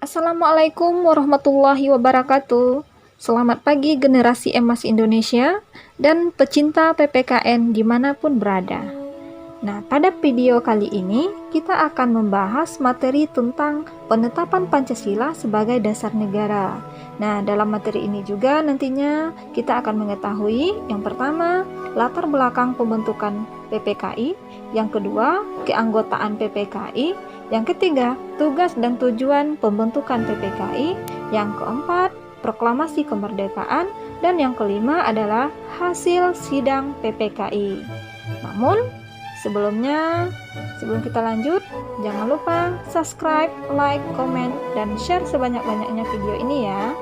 Assalamualaikum warahmatullahi wabarakatuh. Selamat pagi generasi emas Indonesia dan pecinta PPKN dimanapun berada. Nah, pada video kali ini kita akan membahas materi tentang penetapan Pancasila sebagai dasar negara. Nah, dalam materi ini juga nantinya kita akan mengetahui yang pertama, latar belakang pembentukan PPKI, yang kedua, keanggotaan PPKI, yang ketiga, tugas dan tujuan pembentukan PPKI, yang keempat, proklamasi kemerdekaan, dan yang kelima adalah hasil sidang PPKI. Namun, sebelum kita lanjut, jangan lupa subscribe, like, komen, dan share sebanyak-banyaknya video ini ya.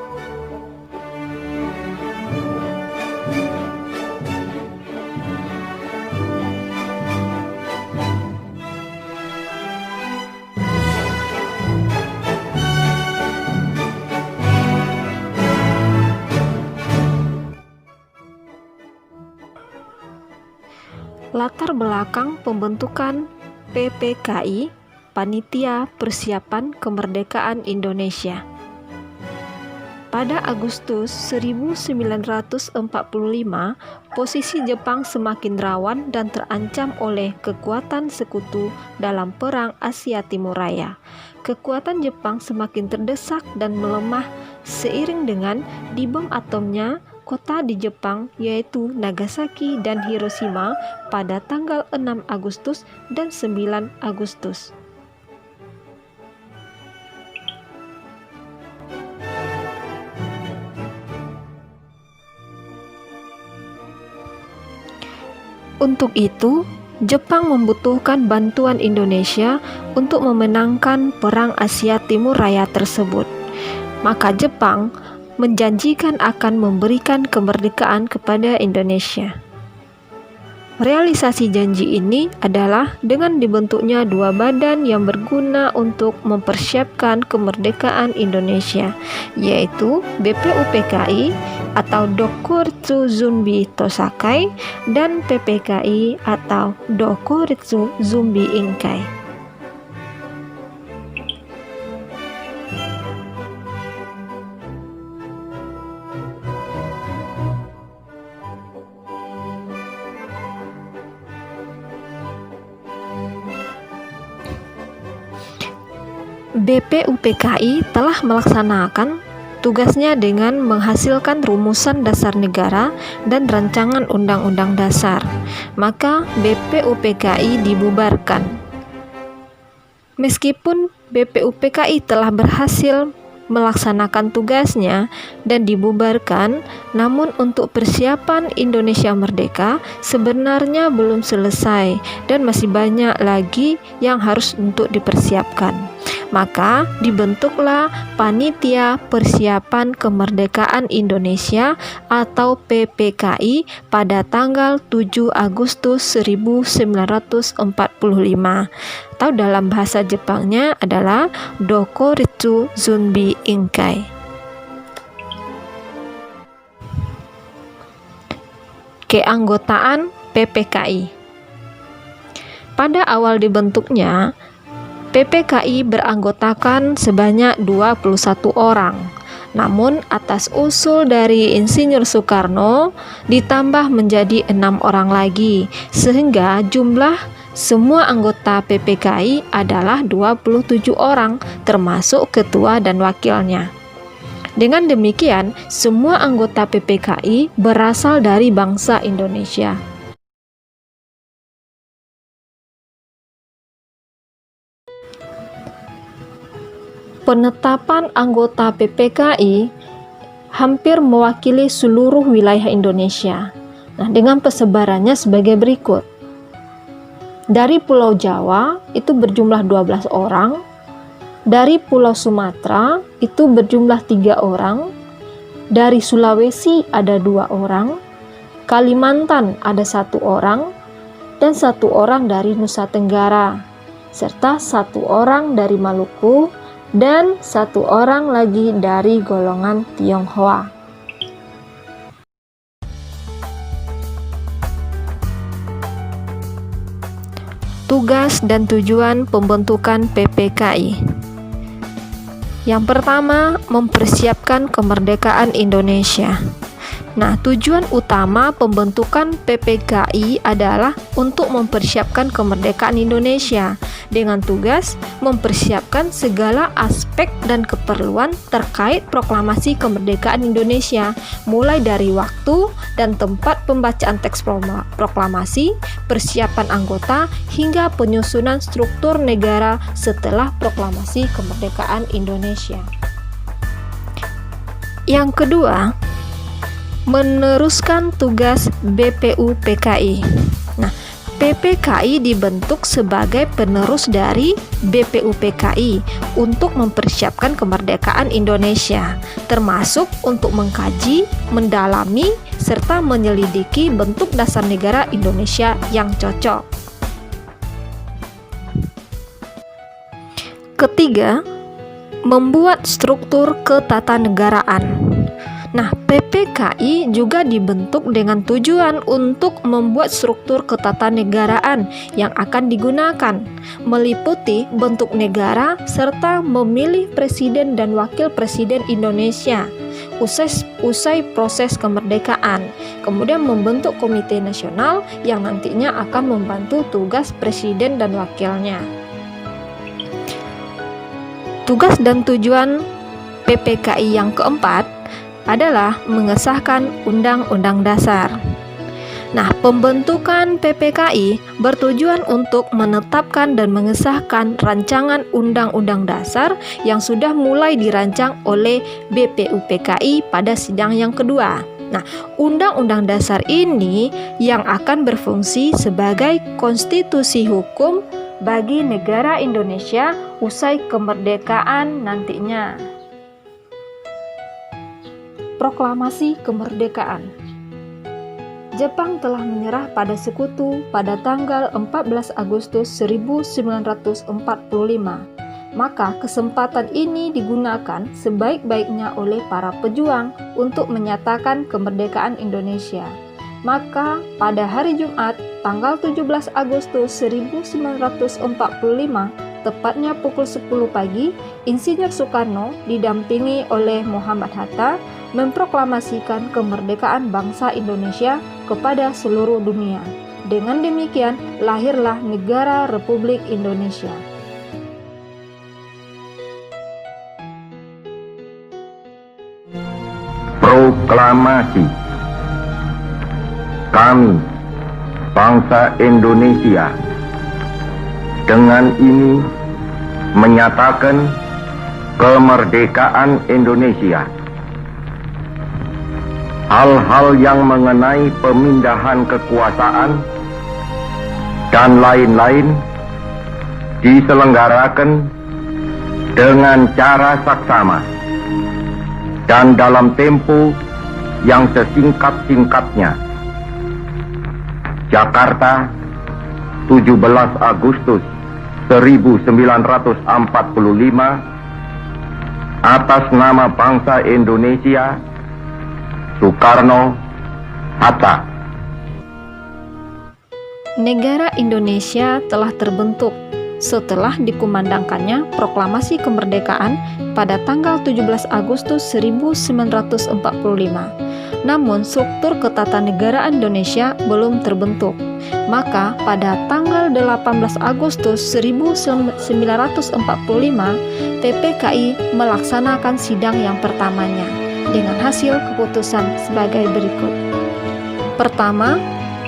Latar belakang pembentukan PPKI, Panitia Persiapan Kemerdekaan Indonesia. Pada Agustus 1945, posisi Jepang semakin rawan dan terancam oleh kekuatan sekutu dalam Perang Asia Timur Raya. Kekuatan Jepang semakin terdesak dan melemah seiring dengan dibom atomnya kota di Jepang yaitu Nagasaki dan Hiroshima pada tanggal 6 Agustus dan 9 Agustus. Untuk itu, Jepang membutuhkan bantuan Indonesia untuk memenangkan Perang Asia Timur Raya tersebut. Maka Jepang menjanjikan akan memberikan kemerdekaan kepada Indonesia. Realisasi janji ini adalah dengan dibentuknya dua badan yang berguna untuk mempersiapkan kemerdekaan Indonesia, yaitu BPUPKI atau Dokuritsu Zunbi Tosakai dan PPKI atau Dokuritsu Zunbi Inkai. BPUPKI telah melaksanakan tugasnya dengan menghasilkan rumusan dasar negara dan rancangan undang-undang dasar. Maka BPUPKI dibubarkan. Meskipun BPUPKI telah berhasil melaksanakan tugasnya dan dibubarkan, namun untuk persiapan Indonesia merdeka sebenarnya belum selesai dan masih banyak lagi yang harus untuk dipersiapkan. Maka dibentuklah Panitia Persiapan Kemerdekaan Indonesia atau PPKI pada tanggal 7 Agustus 1945 atau dalam bahasa Jepangnya adalah Dokuritsu Zunbi Inkai. Keanggotaan PPKI. Pada awal dibentuknya, PPKI beranggotakan sebanyak 21 orang. Namun atas usul dari Insinyur Soekarno ditambah menjadi 6 orang lagi, sehingga jumlah semua anggota PPKI adalah 27 orang, termasuk ketua dan wakilnya. Dengan demikian, semua anggota PPKI berasal dari bangsa Indonesia. Penetapan anggota PPKI hampir mewakili seluruh wilayah Indonesia. Nah, dengan persebarannya sebagai berikut. Dari Pulau Jawa itu berjumlah 12 orang, dari Pulau Sumatera itu berjumlah 3 orang, dari Sulawesi ada 2 orang, Kalimantan ada 1 orang, dan 1 orang dari Nusa Tenggara, serta 1 orang dari Maluku, dan 1 orang lagi dari golongan Tionghoa. Tugas dan tujuan pembentukan PPKI. Yang pertama, mempersiapkan kemerdekaan Indonesia. Nah, tujuan utama pembentukan PPKI adalah untuk mempersiapkan kemerdekaan Indonesia dengan tugas mempersiapkan segala aspek dan keperluan terkait proklamasi kemerdekaan Indonesia, mulai dari waktu dan tempat pembacaan teks proklamasi, persiapan anggota, hingga penyusunan struktur negara setelah proklamasi kemerdekaan Indonesia. Yang kedua, meneruskan tugas BPUPKI. Nah, PPKI dibentuk sebagai penerus dari BPUPKI untuk mempersiapkan kemerdekaan Indonesia, termasuk untuk mengkaji, mendalami, serta menyelidiki bentuk dasar negara Indonesia yang cocok. Ketiga, membuat struktur ketatanegaraan. Nah, PPKI juga dibentuk dengan tujuan untuk membuat struktur ketatanegaraan yang akan digunakan, meliputi bentuk negara serta memilih presiden dan wakil presiden Indonesia usai proses kemerdekaan. Kemudian membentuk komite nasional yang nantinya akan membantu tugas presiden dan wakilnya. Tugas dan tujuan PPKI yang keempat adalah mengesahkan Undang-Undang Dasar. Nah, pembentukan PPKI bertujuan untuk menetapkan dan mengesahkan rancangan Undang-Undang Dasar yang sudah mulai dirancang oleh BPUPKI pada sidang yang kedua. Nah, Undang-Undang Dasar ini yang akan berfungsi sebagai konstitusi hukum bagi negara Indonesia usai kemerdekaan nantinya. Proklamasi kemerdekaan. Jepang telah menyerah pada sekutu pada tanggal 14 Agustus 1945. Maka kesempatan ini digunakan sebaik-baiknya oleh para pejuang untuk menyatakan kemerdekaan Indonesia. Maka pada hari Jumat tanggal 17 Agustus 1945, tepatnya pukul 10 pagi, Insinyur Soekarno didampingi oleh Muhammad Hatta memproklamasikan kemerdekaan bangsa Indonesia kepada seluruh dunia. Dengan demikian, lahirlah negara Republik Indonesia. Proklamasi. Kami, bangsa Indonesia, dengan ini menyatakan kemerdekaan Indonesia. Hal-hal yang mengenai pemindahan kekuasaan dan lain-lain diselenggarakan dengan cara saksama dan dalam tempo yang sesingkat-singkatnya. Jakarta, 17 Agustus 1945, atas nama bangsa Indonesia, Soekarno, Hatta. Negara Indonesia telah terbentuk setelah dikumandangkannya proklamasi kemerdekaan pada tanggal 17 Agustus 1945. Namun struktur ketatanegaraan Indonesia belum terbentuk. Maka pada tanggal 18 Agustus 1945, PPKI melaksanakan sidang yang pertamanya dengan hasil keputusan sebagai berikut. Pertama,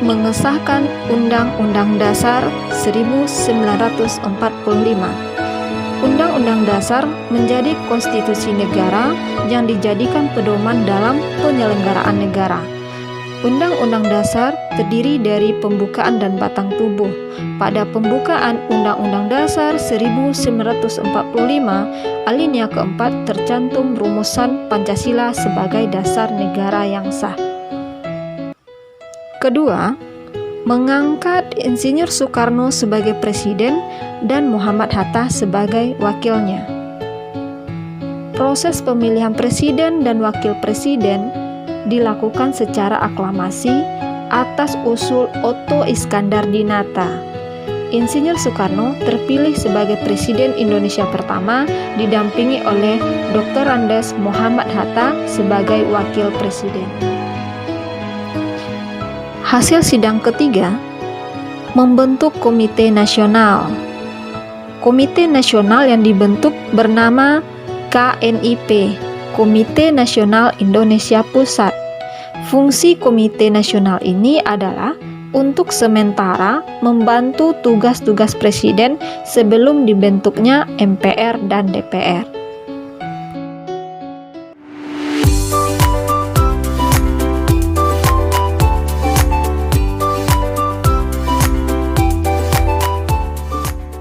mengesahkan Undang-Undang Dasar 1945. Undang-Undang Dasar menjadi konstitusi negara yang dijadikan pedoman dalam penyelenggaraan negara. Undang-Undang Dasar terdiri dari pembukaan dan batang tubuh. Pada pembukaan Undang-Undang Dasar 1945, alinea keempat tercantum rumusan Pancasila sebagai dasar negara yang sah. Kedua, mengangkat Insinyur Soekarno sebagai presiden dan Muhammad Hatta sebagai wakilnya. Proses pemilihan presiden dan wakil presiden dilakukan secara aklamasi atas usul Otto Iskandar Dinata. Insinyur Soekarno terpilih sebagai Presiden Indonesia pertama didampingi oleh Dr. Andes Muhammad Hatta sebagai Wakil Presiden. Hasil sidang ketiga, membentuk Komite Nasional. Komite Nasional yang dibentuk bernama KNIP, Komite Nasional Indonesia Pusat. Fungsi Komite Nasional ini adalah untuk sementara membantu tugas-tugas Presiden sebelum dibentuknya MPR dan DPR.